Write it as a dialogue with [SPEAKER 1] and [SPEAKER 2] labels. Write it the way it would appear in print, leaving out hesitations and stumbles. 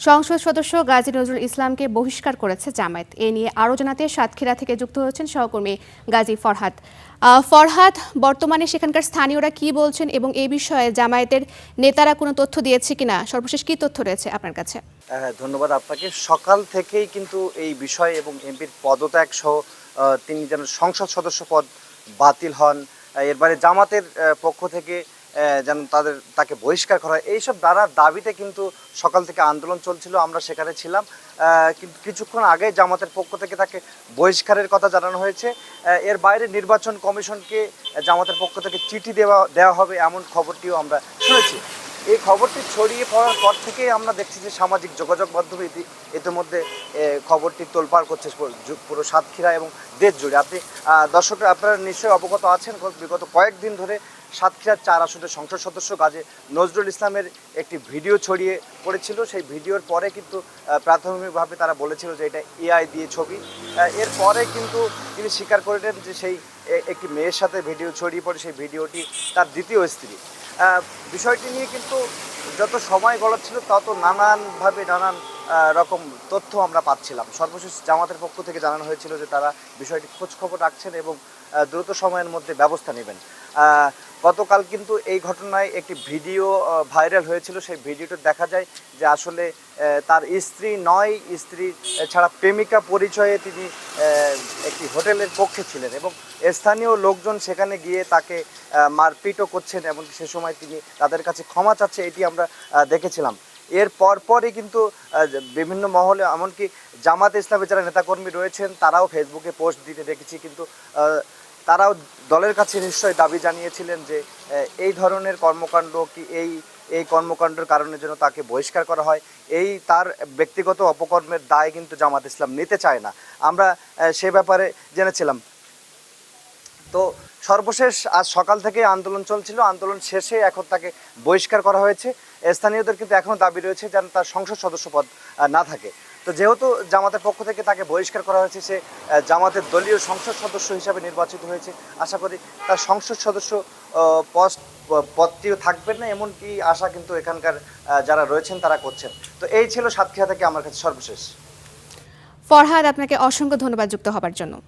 [SPEAKER 1] সংসদ সদস্য গাজী নজরুল ইসলামকে বহিষ্কার করেছে জামায়াত। এ নিয়ে আরও জানাতে সাতক্ষীরা থেকে যুক্ত হয়েছেন সহকর্মী গাজী ফরহাদ। ফরহাদ, বর্তমানে সেখানকার স্থানীয়রা কি বলছেন এবং এই বিষয়ে জামায়াতের নেতারা কোনো তথ্য দিয়েছে কিনা, সর্বশেষ কি তথ্য রয়েছে আপনার কাছে?
[SPEAKER 2] ধন্যবাদ আপনাকে। সকাল থেকেই কিন্তু এই বিষয় এবং এমপির পদত্যাগ সহ তিনি যেন সংসদ সদস্য পদ বাতিল হন, এরপরে জামাতের পক্ষ থেকে যেন তাকে বহিষ্কার করা হয়, এইসব দাবিতে কিন্তু সকাল থেকে আন্দোলন চলছিল। আমরা সেখানে ছিলাম, কিন্তু কিছুক্ষণ আগে জামাতের পক্ষ থেকে তাকে বহিষ্কারের কথা জানানো হয়েছে। এর বাইরে নির্বাচন কমিশনকে জামাতের পক্ষ থেকে চিঠি দেওয়া হবে, এমন খবরটিও আমরা শুনেছি। এই খবরটি ছড়িয়ে পড়ার পর থেকেই আমরা দেখছি যে সামাজিক যোগাযোগ মাধ্যমে ইতিমধ্যে খবরটি তোলপাড় করছে পুরো সাতক্ষীরা এবং দেশ জুড়ে। দর্শক আপনারা নিশ্চয়ই অবগত আছেন, বিগত কয়েকদিন ধরে সাতক্ষীরার 4 আসনের সংসদ সদস্য গাজী নজরুল ইসলামের একটি ভিডিও ছড়িয়ে পড়েছিল। সেই ভিডিওর পরে কিন্তু প্রাথমিকভাবে তারা বলেছিল যে এটা এআই দিয়ে ছবি। এরপরে কিন্তু তিনি স্বীকার করে নেন যে সেই একটি মেয়ের সাথে ভিডিও ছড়িয়ে পড়ে, সেই ভিডিওটি তার দ্বিতীয় স্ত্রী। বিষয়টি নিয়ে কিন্তু যত সময় গড়াচ্ছিল তত নানানভাবে নানান রকম তথ্য আমরা পাচ্ছিলাম। সর্বশেষ জামাতের পক্ষ থেকে জানানো হয়েছিল যে তারা বিষয়টি খোঁজখবর রাখছেন এবং দ্রুত সময়ের মধ্যে ব্যবস্থা নেবেন। গতকাল কিন্তু এই ঘটনায় একটি ভিডিও ভাইরাল হয়েছিল। সেই ভিডিওতে দেখা যায় যে আসলে তার স্ত্রী নয়, স্ত্রী ছাড়া প্রেমিকা পরিচয়ে তিনি একটি হোটেলের কক্ষে ছিলেন এবং স্থানীয় লোকজন সেখানে গিয়ে তাকে মারপিটও করছেন এবং সে সময় তিনি তাদের কাছে ক্ষমা চাচ্ছে, এটি আমরা দেখেছিলাম। এর পরপরই কিন্তু বিভিন্ন মহলে, এমনকি জামাত ইসলামের যারা নেতাকর্মী রয়েছেন তারাও ফেসবুকে পোস্ট দিতে দেখেছি, কিন্তু তারাও দলের কাছে নিশ্চয়ই দাবি জানিয়েছিলেন যে এই ধরনের কর্মকাণ্ড কি এই কর্মকাণ্ডের কারণে যেন তাকে বহিষ্কার করা হয়। তার ব্যক্তিগত অপকর্মের দায় কিন্তু জামাত ইসলাম নিতে চায় না, আমরা সে ব্যাপারে জেনেছিলাম। তো সর্বশেষ আজ সকাল থেকে আন্দোলন চলছিল, আন্দোলন শেষে এখন তাকে বহিষ্কার করা হয়েছে। স্থানীয়দের কিন্তু এখনও দাবি রয়েছে যেন তার সংসদ সদস্য পদ না থাকে। তো যেহেতু জামাতের পক্ষ থেকে তাকে বহিষ্কার করা হয়েছে, সে জামাতের দলীয় সংসদ সদস্য হিসাবে নির্বাচিত হয়েছে। আশা করি তার সংসদ সদস্য পদটিও থাকবেন না, এমনকি আশা কিন্তু এখানকার যারা রয়েছেন তারা করছেন। তো এই ছিল সাতক্ষীরা থেকে আমার কাছে সর্বশেষ।
[SPEAKER 1] ফরহাদ, আপনাকে অসংখ্য ধন্যবাদ যুক্ত হবার জন্য।